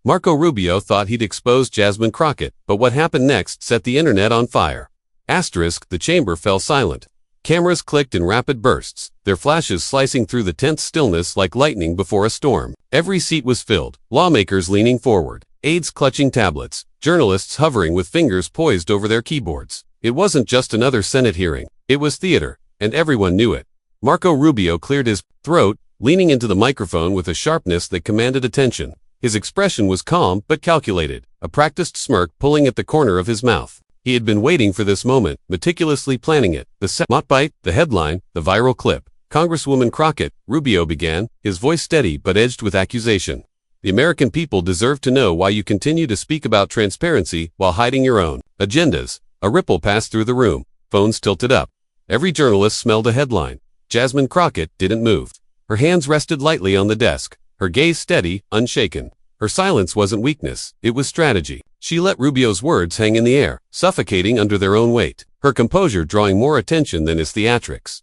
Marco Rubio thought he'd exposed Jasmine Crockett, but what happened next set the internet on fire. The chamber fell silent. Cameras clicked in rapid bursts, their flashes slicing through the tense stillness like lightning before a storm. Every seat was filled, lawmakers leaning forward, aides clutching tablets, journalists hovering with fingers poised over their keyboards. It wasn't just another Senate hearing, it was theater, and everyone knew it. Marco Rubio cleared his throat, leaning into the microphone with a sharpness that commanded attention. His expression was calm but calculated, a practiced smirk pulling at the corner of his mouth. He had been waiting for this moment, meticulously planning it. The soundbite, the headline, the viral clip. Congresswoman Crockett, Rubio began, his voice steady but edged with accusation. The American people deserve to know why you continue to speak about transparency while hiding your own agendas. A ripple passed through the room, phones tilted up. Every journalist smelled a headline. Jasmine Crockett didn't move. Her hands rested lightly on the desk, her gaze steady, unshaken. Her silence wasn't weakness, it was strategy. She let Rubio's words hang in the air, suffocating under their own weight, her composure drawing more attention than his theatrics.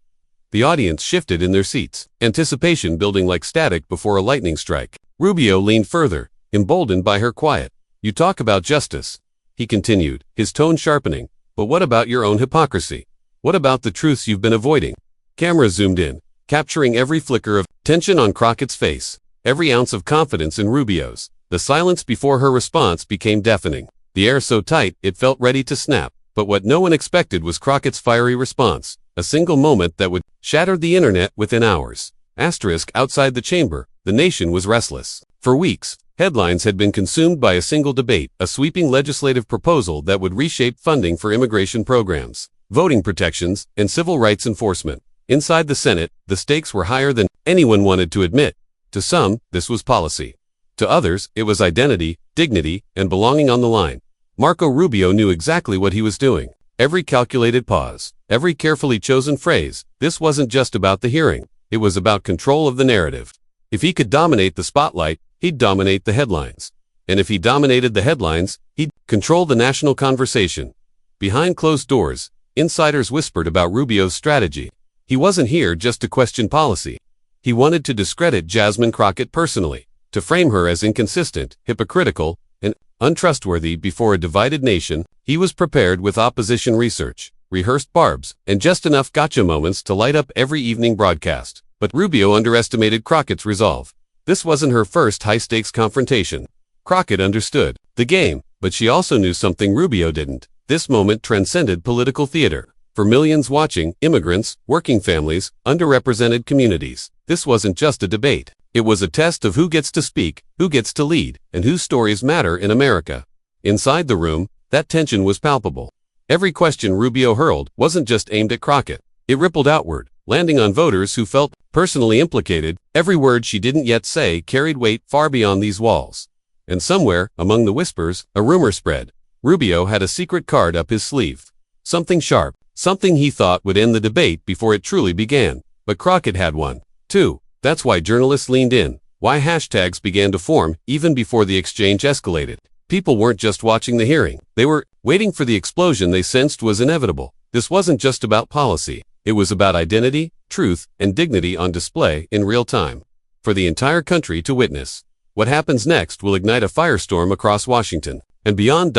The audience shifted in their seats, anticipation building like static before a lightning strike. Rubio leaned further, emboldened by her quiet. "You talk about justice," he continued, his tone sharpening, "but what about your own hypocrisy? What about the truths you've been avoiding?" Cameras zoomed in, capturing every flicker of tension on Crockett's face, every ounce of confidence in Rubio's. The silence before her response became deafening, the air so tight it felt ready to snap. But what no one expected was Crockett's fiery response, a single moment that would shatter the internet within hours. Outside the chamber, the nation was restless. For weeks, headlines had been consumed by a single debate, a sweeping legislative proposal that would reshape funding for immigration programs, voting protections, and civil rights enforcement. Inside the Senate, the stakes were higher than anyone wanted to admit. To some, this was policy. To others, it was identity, dignity, and belonging on the line. Marco Rubio knew exactly what he was doing. Every calculated pause, every carefully chosen phrase. This wasn't just about the hearing. It was about control of the narrative. If he could dominate the spotlight, he'd dominate the headlines. And if he dominated the headlines, he'd control the national conversation. Behind closed doors, insiders whispered about Rubio's strategy. He wasn't here just to question policy. He wanted to discredit Jasmine Crockett personally, to frame her as inconsistent, hypocritical, and untrustworthy before a divided nation. He was prepared with opposition research, rehearsed barbs, and just enough gotcha moments to light up every evening broadcast. But Rubio underestimated Crockett's resolve. This wasn't her first high-stakes confrontation. Crockett understood the game, but she also knew something Rubio didn't. This moment transcended political theater. For millions watching, immigrants, working families, underrepresented communities, this wasn't just a debate. It was a test of who gets to speak, who gets to lead, and whose stories matter in America. Inside the room, that tension was palpable. Every question Rubio hurled wasn't just aimed at Crockett. It rippled outward, landing on voters who felt personally implicated. Every word she didn't yet say carried weight far beyond these walls. And somewhere, among the whispers, a rumor spread. Rubio had a secret card up his sleeve. Something sharp, something he thought would end the debate before it truly began. But Crockett had one, too. That's why journalists leaned in, why hashtags began to form even before the exchange escalated. People weren't just watching the hearing. They were waiting for the explosion they sensed was inevitable. This wasn't just about policy. It was about identity, truth, and dignity on display in real time. For the entire country to witness. What happens next will ignite a firestorm across Washington. And beyond.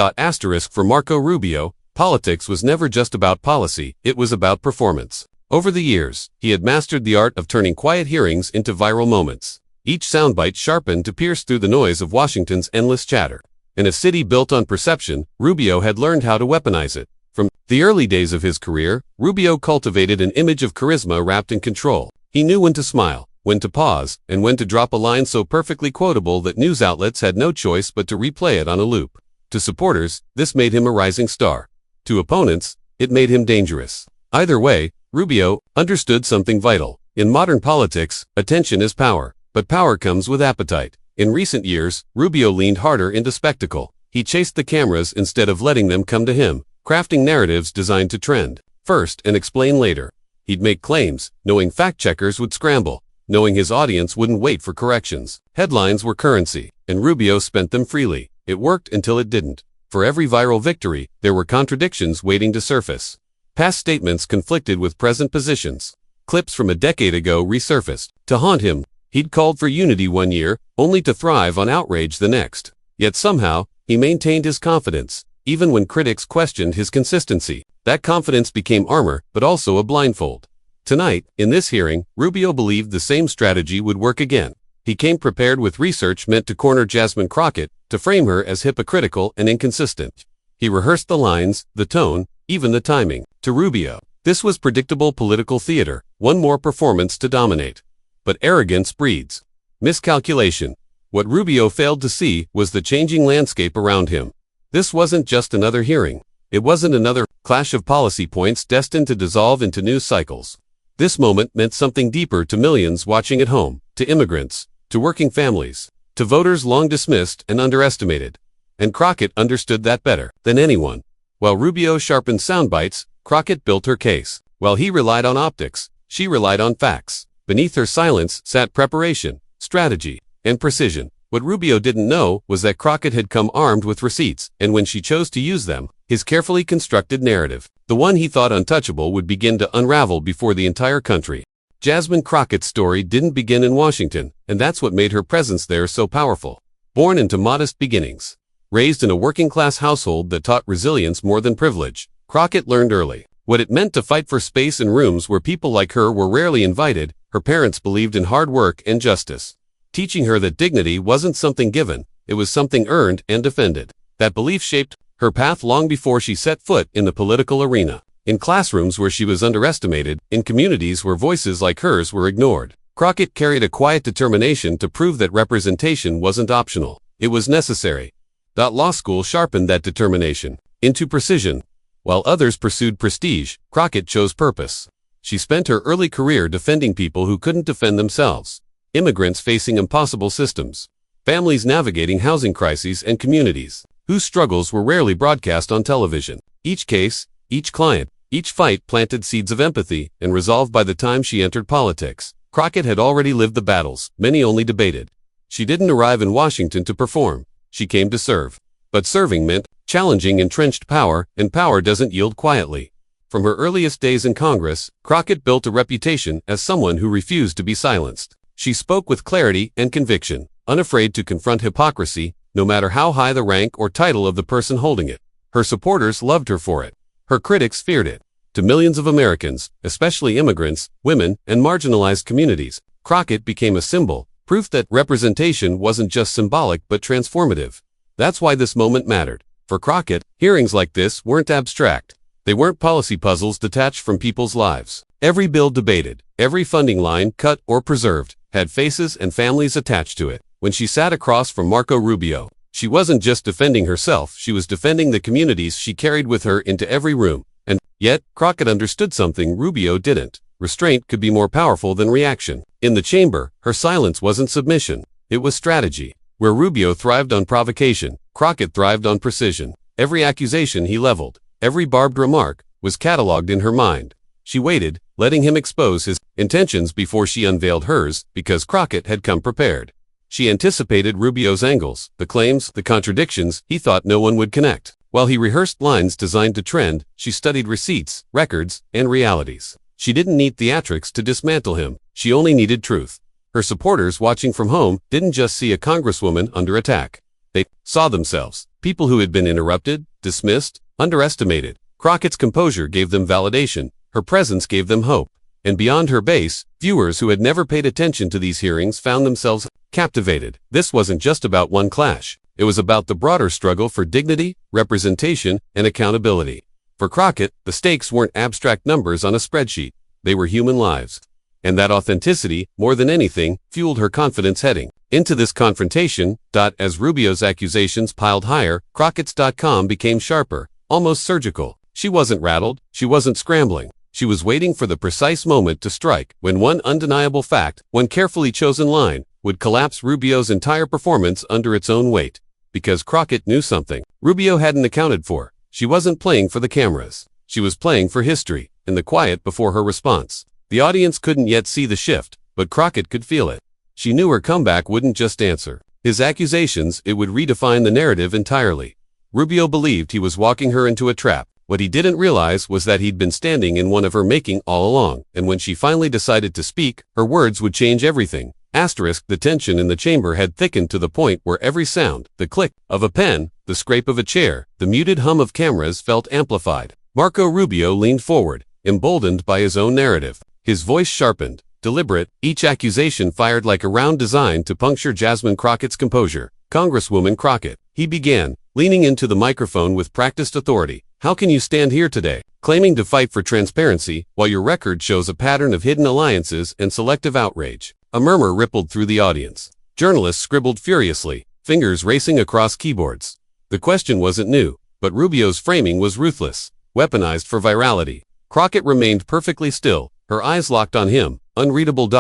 For Marco Rubio, politics was never just about policy, it was about performance. Over the years, he had mastered the art of turning quiet hearings into viral moments. Each soundbite sharpened to pierce through the noise of Washington's endless chatter. In a city built on perception, Rubio had learned how to weaponize it. From the early days of his career, Rubio cultivated an image of charisma wrapped in control. He knew when to smile, when to pause, and when to drop a line so perfectly quotable that news outlets had no choice but to replay it on a loop. To supporters, this made him a rising star. To opponents, it made him dangerous. Either way, Rubio understood something vital. In modern politics, attention is power, but power comes with appetite. In recent years, Rubio leaned harder into spectacle. He chased the cameras instead of letting them come to him, crafting narratives designed to trend first and explain later. He'd make claims, knowing fact-checkers would scramble, knowing his audience wouldn't wait for corrections. Headlines were currency, and Rubio spent them freely. It worked until it didn't. For every viral victory, there were contradictions waiting to surface. Past statements conflicted with present positions. Clips from a decade ago resurfaced. To haunt him, he'd called for unity one year, only to thrive on outrage the next. Yet somehow, he maintained his confidence, even when critics questioned his consistency. That confidence became armor, but also a blindfold. Tonight, in this hearing, Rubio believed the same strategy would work again. He came prepared with research meant to corner Jasmine Crockett, to frame her as hypocritical and inconsistent. He rehearsed the lines, the tone, even the timing. To Rubio, this was predictable political theater, one more performance to dominate. But arrogance breeds miscalculation. What Rubio failed to see was the changing landscape around him. This wasn't just another hearing. It wasn't another clash of policy points destined to dissolve into news cycles. This moment meant something deeper to millions watching at home, to immigrants, to working families, to voters long dismissed and underestimated. And Crockett understood that better than anyone. While Rubio sharpened soundbites, Crockett built her case. While he relied on optics, she relied on facts. Beneath her silence sat preparation, strategy, and precision. What Rubio didn't know was that Crockett had come armed with receipts, and when she chose to use them, his carefully constructed narrative, the one he thought untouchable, would begin to unravel before the entire country. Jasmine Crockett's story didn't begin in Washington, and that's what made her presence there so powerful. Born into modest beginnings, raised in a working-class household that taught resilience more than privilege, Crockett learned early what it meant to fight for space in rooms where people like her were rarely invited. Her parents believed in hard work and justice, teaching her that dignity wasn't something given, it was something earned and defended. That belief shaped her path long before she set foot in the political arena. In classrooms where she was underestimated, in communities where voices like hers were ignored, Crockett carried a quiet determination to prove that representation wasn't optional, it was necessary. Law school sharpened that determination into precision. While others pursued prestige, Crockett chose purpose. She spent her early career defending people who couldn't defend themselves. Immigrants facing impossible systems. Families navigating housing crises, and communities whose struggles were rarely broadcast on television. Each case, each client, each fight planted seeds of empathy and resolve. By the time she entered politics, Crockett had already lived the battles many only debated. She didn't arrive in Washington to perform, she came to serve. But serving meant challenging entrenched power, and power doesn't yield quietly. From her earliest days in Congress, Crockett built a reputation as someone who refused to be silenced. She spoke with clarity and conviction, unafraid to confront hypocrisy, no matter how high the rank or title of the person holding it. Her supporters loved her for it. Her critics feared it. To millions of Americans, especially immigrants, women, and marginalized communities, Crockett became a symbol, proof that representation wasn't just symbolic but transformative. That's why this moment mattered. For Crockett, hearings like this weren't abstract. They weren't policy puzzles detached from people's lives. Every bill debated, every funding line cut or preserved, had faces and families attached to it. When she sat across from Marco Rubio, she wasn't just defending herself, she was defending the communities she carried with her into every room. And yet, Crockett understood something Rubio didn't. Restraint could be more powerful than reaction. In the chamber, her silence wasn't submission, it was strategy. Where Rubio thrived on provocation, Crockett thrived on precision. Every accusation he leveled, every barbed remark, was cataloged in her mind. She waited, letting him expose his intentions before she unveiled hers, because Crockett had come prepared. She anticipated Rubio's angles, the claims, the contradictions he thought no one would connect. While he rehearsed lines designed to trend, she studied receipts, records, and realities. She didn't need theatrics to dismantle him, she only needed truth. Her supporters watching from home didn't just see a congresswoman under attack. They saw themselves, people who had been interrupted, dismissed, underestimated. Crockett's composure gave them validation, her presence gave them hope. And beyond her base, viewers who had never paid attention to these hearings found themselves captivated. This wasn't just about one clash. It was about the broader struggle for dignity, representation, and accountability. For Crockett, the stakes weren't abstract numbers on a spreadsheet. They were human lives. And that authenticity, more than anything, fueled her confidence heading into this confrontation. As Rubio's accusations piled higher, Crockett's .com became sharper, almost surgical. She wasn't rattled, she wasn't scrambling. She was waiting for the precise moment to strike, when one undeniable fact, one carefully chosen line, would collapse Rubio's entire performance under its own weight. Because Crockett knew something Rubio hadn't accounted for. She wasn't playing for the cameras. She was playing for history, in the quiet before her response. The audience couldn't yet see the shift, but Crockett could feel it. She knew her comeback wouldn't just answer his accusations, it would redefine the narrative entirely. Rubio believed he was walking her into a trap. What he didn't realize was that he'd been standing in one of her making all along, and when she finally decided to speak, her words would change everything. Asterisk, the tension in the chamber had thickened to the point where every sound, the click of a pen, the scrape of a chair, the muted hum of cameras felt amplified. Marco Rubio leaned forward, emboldened by his own narrative. His voice sharpened, deliberate, each accusation fired like a round designed to puncture Jasmine Crockett's composure. Congresswoman Crockett, he began, leaning into the microphone with practiced authority. How can you stand here today, claiming to fight for transparency, while your record shows a pattern of hidden alliances and selective outrage? A murmur rippled through the audience. Journalists scribbled furiously, fingers racing across keyboards. The question wasn't new, but Rubio's framing was ruthless, weaponized for virality. Crockett remained perfectly still, her eyes locked on him, unreadable.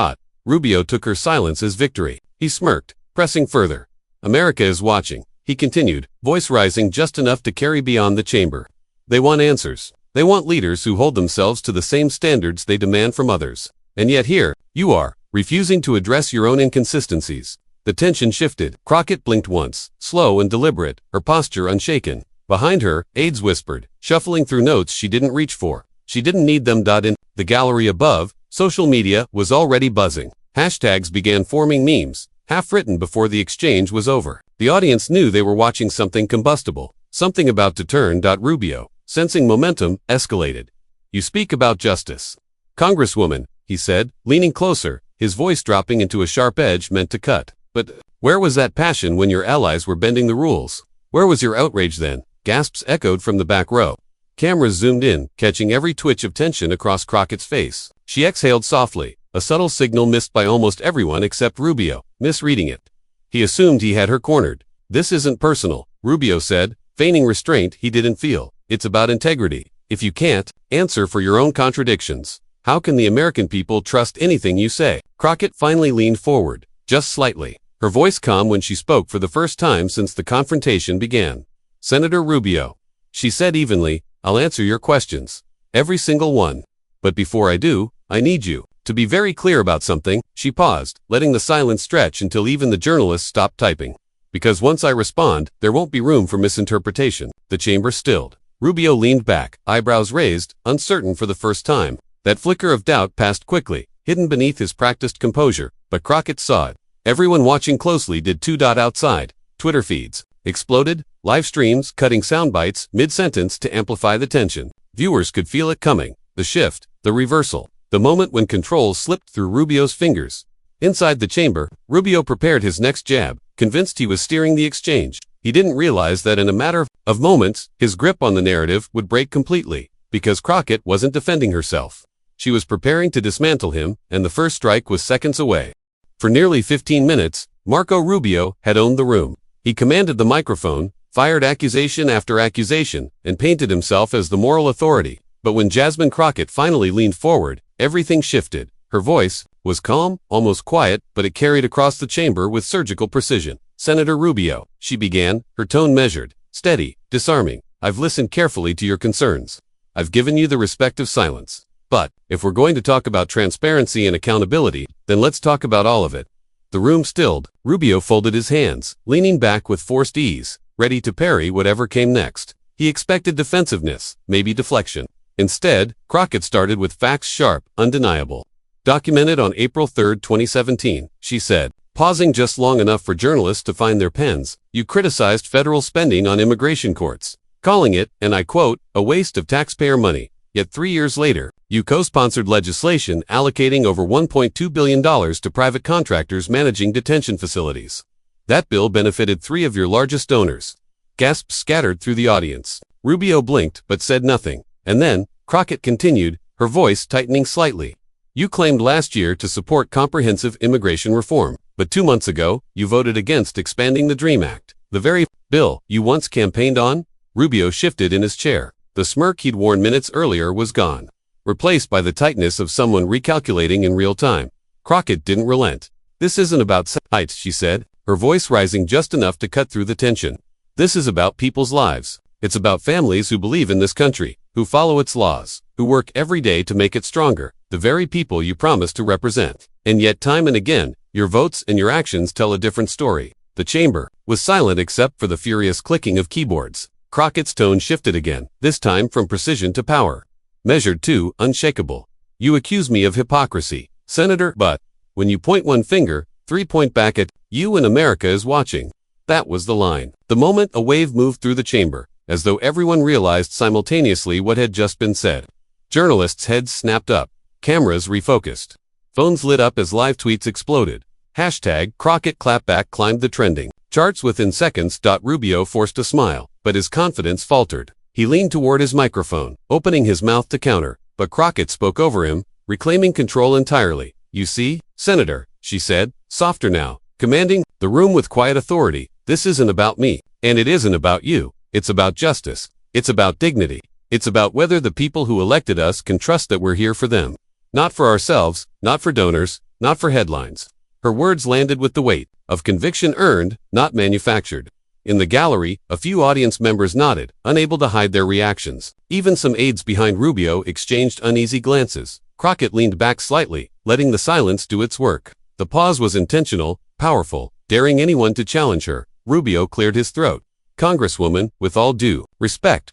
Rubio took her silence as victory. He smirked, pressing further. America is watching, he continued, voice rising just enough to carry beyond the chamber. They want answers. They want leaders who hold themselves to the same standards they demand from others. And yet here, you are, refusing to address your own inconsistencies. The tension shifted. Crockett blinked once, slow and deliberate, her posture unshaken. Behind her, aides whispered, shuffling through notes she didn't reach for. She didn't need them. In the gallery above, social media was already buzzing. Hashtags began forming memes, half-written before the exchange was over. The audience knew they were watching something combustible, something about to turn. Rubio, sensing momentum, escalated. You speak about justice. Congresswoman, he said, leaning closer, his voice dropping into a sharp edge meant to cut. But where was that passion when your allies were bending the rules? Where was your outrage then? Gasps echoed from the back row. Cameras zoomed in, catching every twitch of tension across Crockett's face. She exhaled softly, a subtle signal missed by almost everyone except Rubio, misreading it. He assumed he had her cornered. This isn't personal, Rubio said, feigning restraint he didn't feel. It's about integrity. If you can't answer for your own contradictions, how can the American people trust anything you say? Crockett finally leaned forward, just slightly, her voice calm when she spoke for the first time since the confrontation began. Senator Rubio, she said evenly, I'll answer your questions. Every single one. But before I do, I need you to be very clear about something. She paused, letting the silence stretch until even the journalists stopped typing. Because once I respond, there won't be room for misinterpretation. The chamber stilled. Rubio leaned back, eyebrows raised, uncertain for the first time. That flicker of doubt passed quickly, hidden beneath his practiced composure, but Crockett saw it. Everyone watching closely did too. Outside, Twitter feeds exploded, live streams cutting sound bites mid-sentence to amplify the tension. Viewers could feel it coming, the shift, the reversal, the moment when control slipped through Rubio's fingers. Inside the chamber, Rubio prepared his next jab, convinced he was steering the exchange. He didn't realize that in a matter of moments, his grip on the narrative would break completely, because Crockett wasn't defending herself. She was preparing to dismantle him, and the first strike was seconds away. For nearly 15 minutes, Marco Rubio had owned the room. He commanded the microphone, fired accusation after accusation, and painted himself as the moral authority. But when Jasmine Crockett finally leaned forward, everything shifted. Her voice was calm, almost quiet, but it carried across the chamber with surgical precision. Senator Rubio, she began, her tone measured, steady, disarming. I've listened carefully to your concerns. I've given you the respect of silence. But, if we're going to talk about transparency and accountability, then let's talk about all of it. The room stilled. Rubio folded his hands, leaning back with forced ease, ready to parry whatever came next. He expected defensiveness, maybe deflection. Instead, Crockett started with facts sharp, undeniable. Documented on April 3, 2017, she said, pausing just long enough for journalists to find their pens, you criticized federal spending on immigration courts, calling it, and I quote, a waste of taxpayer money. Yet 3 years later, you co-sponsored legislation allocating over $1.2 billion to private contractors managing detention facilities. That bill benefited 3 of your largest donors. Gasps scattered through the audience. Rubio blinked but said nothing. And then, Crockett continued, her voice tightening slightly. You claimed last year to support comprehensive immigration reform, but 2 months ago, you voted against expanding the DREAM Act, the very bill you once campaigned on. Rubio shifted in his chair. The smirk he'd worn minutes earlier was gone, replaced by the tightness of someone recalculating in real time. Crockett didn't relent. This isn't about heights, she said, her voice rising just enough to cut through the tension. This is about people's lives. It's about families who believe in this country, who follow its laws, who work every day to make it stronger, the very people you promised to represent. And yet time and again, your votes and your actions tell a different story. The chamber was silent except for the furious clicking of keyboards. Crockett's tone shifted again, this time from precision to power. Measured to unshakable. You accuse me of hypocrisy, Senator, but when you point one finger, 3-point back at you and America is watching. That was the line. The moment a wave moved through the chamber, as though everyone realized simultaneously what had just been said. Journalists' heads snapped up. Cameras refocused. Phones lit up as live tweets exploded. Hashtag Crockett clapback climbed the trending charts within seconds. Rubio forced a smile, but his confidence faltered. He leaned toward his microphone, opening his mouth to counter, but Crockett spoke over him, reclaiming control entirely. You see, Senator, she said, softer now, commanding the room with quiet authority. This isn't about me, and it isn't about you. It's about justice. It's about dignity. It's about whether the people who elected us can trust that we're here for them. Not for ourselves, not for donors, not for headlines. Her words landed with the weight of conviction earned, not manufactured. In the gallery, a few audience members nodded, unable to hide their reactions. Even some aides behind Rubio exchanged uneasy glances. Crockett leaned back slightly, letting the silence do its work. The pause was intentional, powerful, daring anyone to challenge her. Rubio cleared his throat. Congresswoman, with all due respect,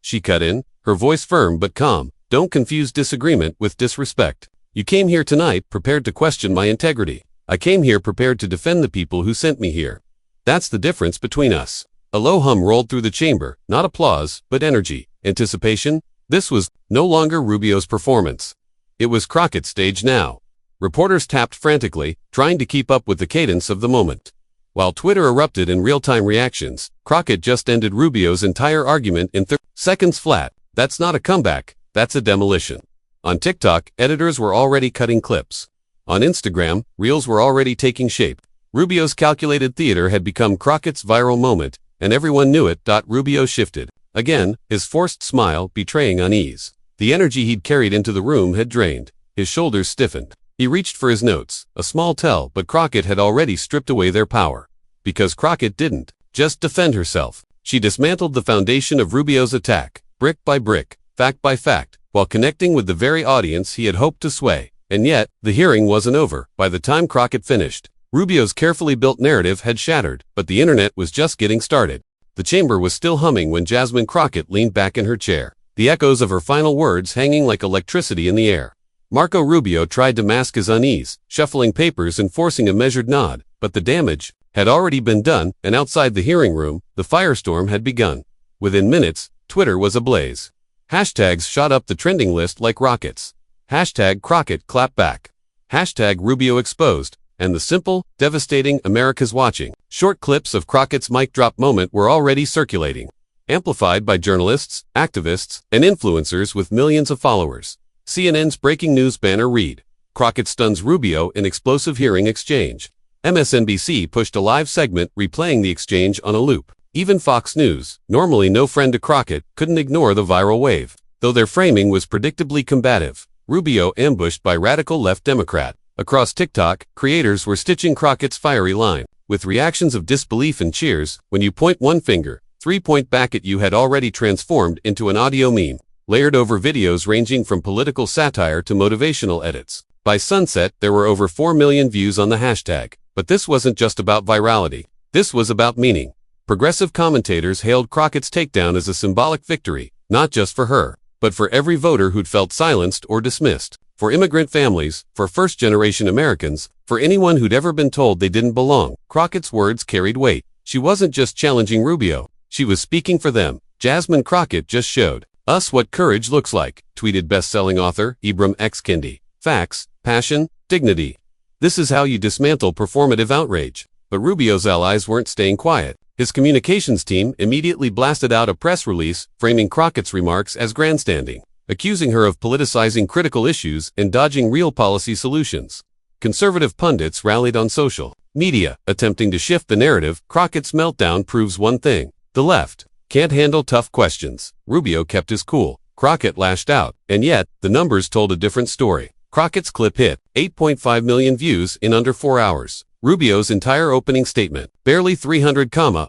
she cut in, her voice firm but calm. Don't confuse disagreement with disrespect. You came here tonight prepared to question my integrity. I came here prepared to defend the people who sent me here. That's the difference between us. A low hum rolled through the chamber, not applause, but energy, anticipation. This was no longer Rubio's performance. It was Crockett's stage now. Reporters tapped frantically, trying to keep up with the cadence of the moment. While Twitter erupted in real-time reactions, Crockett just ended Rubio's entire argument in 30 seconds flat. That's not a comeback, that's a demolition. On TikTok, editors were already cutting clips. On Instagram, reels were already taking shape. Rubio's calculated theater had become Crockett's viral moment, and everyone knew it. Rubio shifted. Again, his forced smile betraying unease. The energy he'd carried into the room had drained. His shoulders stiffened. He reached for his notes, a small tell, but Crockett had already stripped away their power. Because Crockett didn't just defend herself. She dismantled the foundation of Rubio's attack, brick by brick, fact by fact, while connecting with the very audience he had hoped to sway. And yet, the hearing wasn't over. By the time Crockett finished, Rubio's carefully built narrative had shattered, but the internet was just getting started. The chamber was still humming when Jasmine Crockett leaned back in her chair, the echoes of her final words hanging like electricity in the air. Marco Rubio tried to mask his unease, shuffling papers and forcing a measured nod, but the damage had already been done, and outside the hearing room, the firestorm had begun. Within minutes, Twitter was ablaze. Hashtags shot up the trending list like rockets. Hashtag Crockett clap back. Hashtag Rubio exposed. And the simple, devastating America's watching. Short clips of Crockett's mic drop moment were already circulating, amplified by journalists, activists, and influencers with millions of followers. CNN's breaking news banner read, Crockett stuns Rubio in explosive hearing exchange. MSNBC pushed a live segment replaying the exchange on a loop. Even Fox News, normally no friend to Crockett, couldn't ignore the viral wave. Though their framing was predictably combative, Rubio ambushed by radical left Democrat. Across TikTok, creators were stitching Crockett's fiery line, with reactions of disbelief and cheers. When you point one finger, 3-point back at you had already transformed into an audio meme, layered over videos ranging from political satire to motivational edits. By sunset, there were over 4 million views on the hashtag. But this wasn't just about virality. This was about meaning. Progressive commentators hailed Crockett's takedown as a symbolic victory, not just for her, but for every voter who'd felt silenced or dismissed. For immigrant families, for first-generation Americans, for anyone who'd ever been told they didn't belong, Crockett's words carried weight. She wasn't just challenging Rubio. She was speaking for them. Jasmine Crockett just showed us what courage looks like, tweeted best-selling author Ibram X. Kendi. Facts, passion, dignity. This is how you dismantle performative outrage. But Rubio's allies weren't staying quiet. His communications team immediately blasted out a press release framing Crockett's remarks as grandstanding, accusing her of politicizing critical issues and dodging real policy solutions. Conservative pundits rallied on social media, attempting to shift the narrative. Crockett's meltdown proves one thing: the left can't handle tough questions. Rubio kept his cool. Crockett lashed out, and yet, the numbers told a different story. Crockett's clip hit 8.5 million views in under 4 hours. Rubio's entire opening statement, barely 300,000.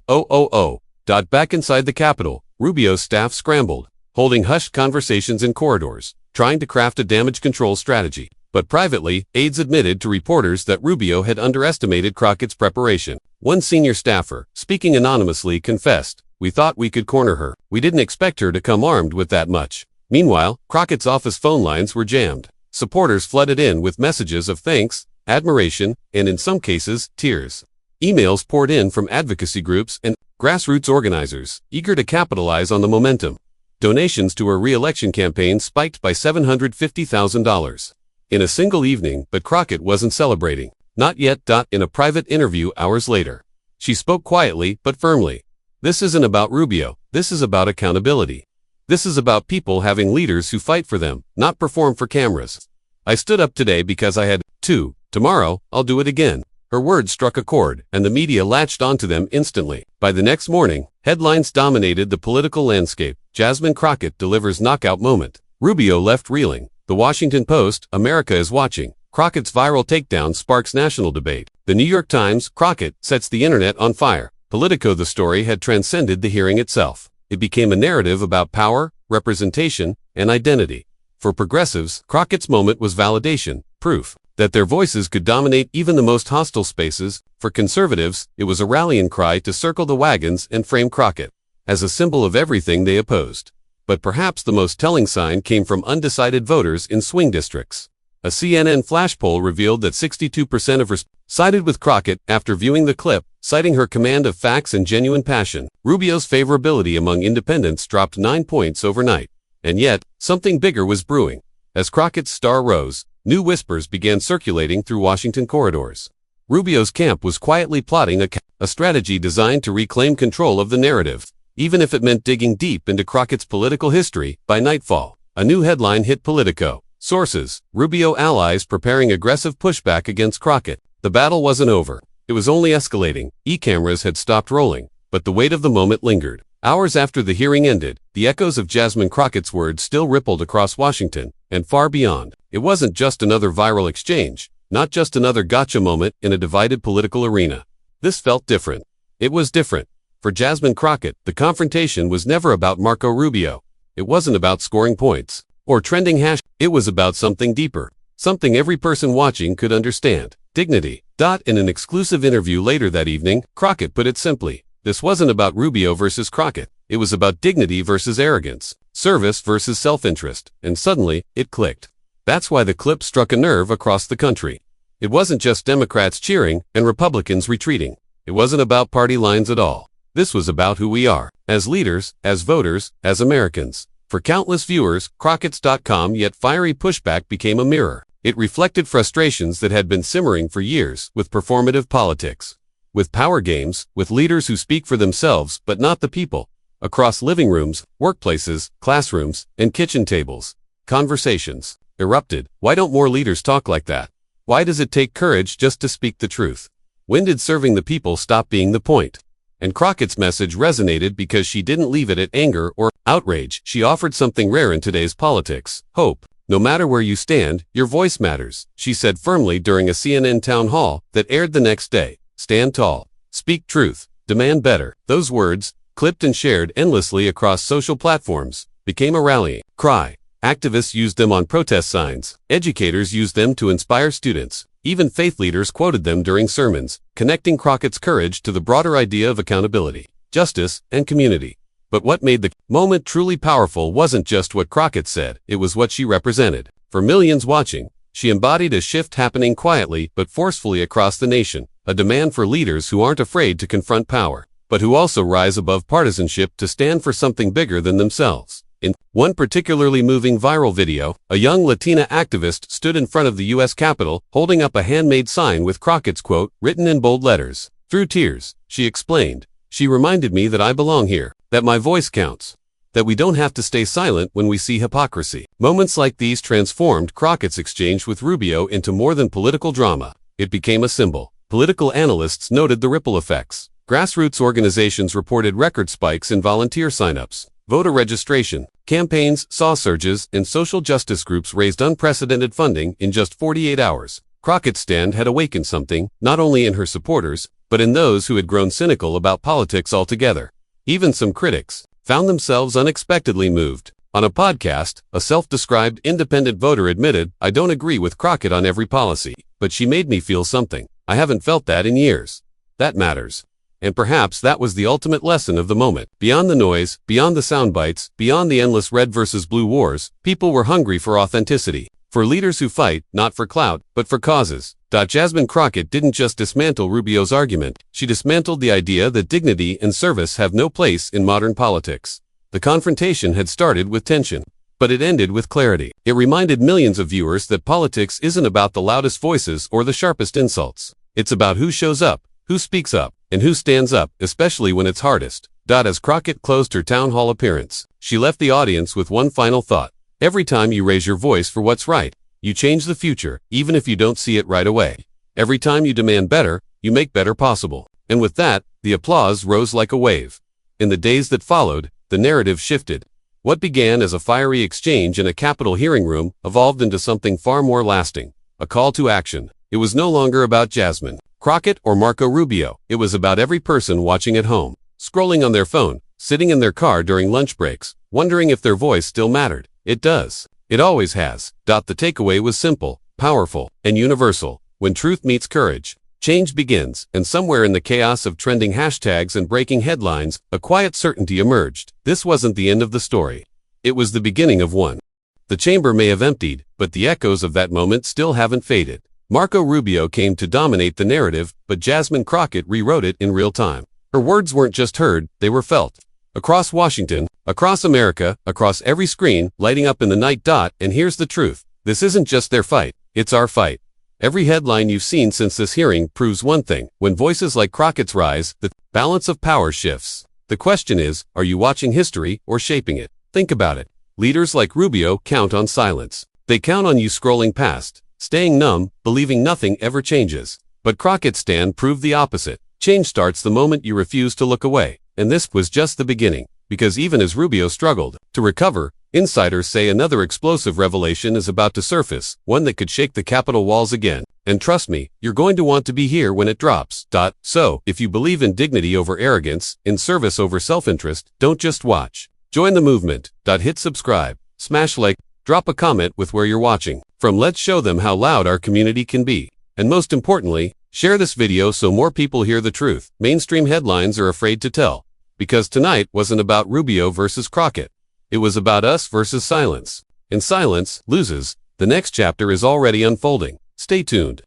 Back inside the Capitol, Rubio's staff scrambled, holding hushed conversations in corridors, trying to craft a damage control strategy. But privately, aides admitted to reporters that Rubio had underestimated Crockett's preparation. One senior staffer, speaking anonymously, confessed, "We thought we could corner her. We didn't expect her to come armed with that much." Meanwhile, Crockett's office phone lines were jammed. Supporters flooded in with messages of thanks, admiration, and in some cases, tears. Emails poured in from advocacy groups and grassroots organizers, eager to capitalize on the momentum. Donations to her re-election campaign spiked by $750,000 in a single evening, but Crockett wasn't celebrating. Not yet. In a private interview hours later, she spoke quietly but firmly. This isn't about Rubio. This is about accountability. This is about people having leaders who fight for them, not perform for cameras. I stood up today because I had to. Tomorrow, I'll do it again. Her words struck a chord, and the media latched onto them instantly. By the next morning, headlines dominated the political landscape. Jasmine Crockett delivers knockout moment. Rubio left reeling. The Washington Post, America is watching. Crockett's viral takedown sparks national debate. The New York Times, Crockett sets the internet on fire. Politico, the story had transcended the hearing itself. It became a narrative about power, representation, and identity. For progressives, Crockett's moment was validation, proof that their voices could dominate even the most hostile spaces. For conservatives, it was a rallying cry to circle the wagons and frame Crockett as a symbol of everything they opposed. But perhaps the most telling sign came from undecided voters in swing districts. A CNN flash poll revealed that 62% of respondents sided with Crockett after viewing the clip, citing her command of facts and genuine passion. Rubio's favorability among independents dropped 9 points overnight. And yet, something bigger was brewing. As Crockett's star rose, new whispers began circulating through Washington corridors. Rubio's camp was quietly plotting a strategy designed to reclaim control of the narrative, even if it meant digging deep into Crockett's political history. By nightfall, a new headline hit Politico. Sources: Rubio allies preparing aggressive pushback against Crockett. The battle wasn't over. It was only escalating. E-cameras had stopped rolling, but the weight of the moment lingered. Hours after the hearing ended, the echoes of Jasmine Crockett's words still rippled across Washington and far beyond. It wasn't just another viral exchange, not just another gotcha moment in a divided political arena. This felt different. It was different. For Jasmine Crockett, the confrontation was never about Marco Rubio. It wasn't about scoring points or trending hash. It was about something deeper, something every person watching could understand. Dignity. In an exclusive interview later that evening, Crockett put it simply. This wasn't about Rubio versus Crockett. It was about dignity versus arrogance, service versus self-interest, and suddenly, it clicked. That's why the clip struck a nerve across the country. It wasn't just Democrats cheering and Republicans retreating. It wasn't about party lines at all. This was about who we are, as leaders, as voters, as Americans. For countless viewers, Crockett's.com yet fiery pushback became a mirror. It reflected frustrations that had been simmering for years with performative politics, with power games, with leaders who speak for themselves but not the people. Across living rooms, workplaces, classrooms, and kitchen tables, conversations erupted. Why don't more leaders talk like that? Why does it take courage just to speak the truth? When did serving the people stop being the point? And Crockett's message resonated because she didn't leave it at anger or outrage. She offered something rare in today's politics: hope. No matter where you stand, your voice matters, she said firmly during a CNN town hall that aired the next day. Stand tall. Speak truth. Demand better. Those words, clipped and shared endlessly across social platforms, became a rallying cry. Activists used them on protest signs. Educators used them to inspire students. Even faith leaders quoted them during sermons, connecting Crockett's courage to the broader idea of accountability, justice, and community. But what made the moment truly powerful wasn't just what Crockett said, it was what she represented. For millions watching, she embodied a shift happening quietly but forcefully across the nation, a demand for leaders who aren't afraid to confront power, but who also rise above partisanship to stand for something bigger than themselves. In one particularly moving viral video, a young Latina activist stood in front of the U.S. Capitol, holding up a handmade sign with Crockett's quote written in bold letters. Through tears, she explained, "She reminded me that I belong here, that my voice counts, that we don't have to stay silent when we see hypocrisy." Moments like these transformed Crockett's exchange with Rubio into more than political drama. It became a symbol. Political analysts noted the ripple effects. Grassroots organizations reported record spikes in volunteer signups. Voter registration campaigns saw surges, and social justice groups raised unprecedented funding in just 48 hours. Crockett's stand had awakened something, not only in her supporters, but in those who had grown cynical about politics altogether. Even some critics found themselves unexpectedly moved. On a podcast, a self-described independent voter admitted, "I don't agree with Crockett on every policy, but she made me feel something. I haven't felt that in years. That matters." And perhaps that was the ultimate lesson of the moment. Beyond the noise, beyond the sound bites, beyond the endless red versus blue wars, people were hungry for authenticity, For leaders who fight, not for clout, but for causes. Jasmine Crockett didn't just dismantle Rubio's argument, she dismantled the idea that dignity and service have no place in modern politics. The confrontation had started with tension, but it ended with clarity. It reminded millions of viewers that politics isn't about the loudest voices or the sharpest insults. It's about who shows up, who speaks up, and who stands up, especially when it's hardest. As Crockett closed her town hall appearance, she left the audience with one final thought. Every time you raise your voice for what's right, you change the future, even if you don't see it right away. Every time you demand better, you make better possible. And with that, the applause rose like a wave. In the days that followed, the narrative shifted. What began as a fiery exchange in a Capitol hearing room evolved into something far more lasting, a call to action. It was no longer about Jasmine Crockett or Marco Rubio. It was about every person watching at home, scrolling on their phone, sitting in their car during lunch breaks, wondering if their voice still mattered. It does. It always has. The takeaway was simple, powerful, and universal. When truth meets courage, change begins, and somewhere in the chaos of trending hashtags and breaking headlines, a quiet certainty emerged. This wasn't the end of the story. It was the beginning of one. The chamber may have emptied, but the echoes of that moment still haven't faded. Marco Rubio came to dominate the narrative, but Jasmine Crockett rewrote it in real time. Her words weren't just heard, they were felt. Across Washington, across America, across every screen, lighting up in the night. And here's the truth. This isn't just their fight, it's our fight. Every headline you've seen since this hearing proves one thing. When voices like Crockett's rise, the balance of power shifts. The question is, are you watching history or shaping it? Think about it. Leaders like Rubio count on silence. They count on you scrolling past, staying numb, believing nothing ever changes. But Crockett's stand proved the opposite. Change starts the moment you refuse to look away. And this was just the beginning, because even as Rubio struggled to recover, insiders say another explosive revelation is about to surface, one that could shake the Capitol walls again. And trust me, you're going to want to be here when it drops. So, if you believe in dignity over arrogance, in service over self-interest, don't just watch. Join the movement. Hit subscribe, smash like, drop a comment with where you're watching. Let's show them how loud our community can be. And most importantly, share this video so more people hear the truth mainstream headlines are afraid to tell. Because tonight wasn't about Rubio versus Crockett. It was about us versus silence. And silence loses. The next chapter is already unfolding. Stay tuned.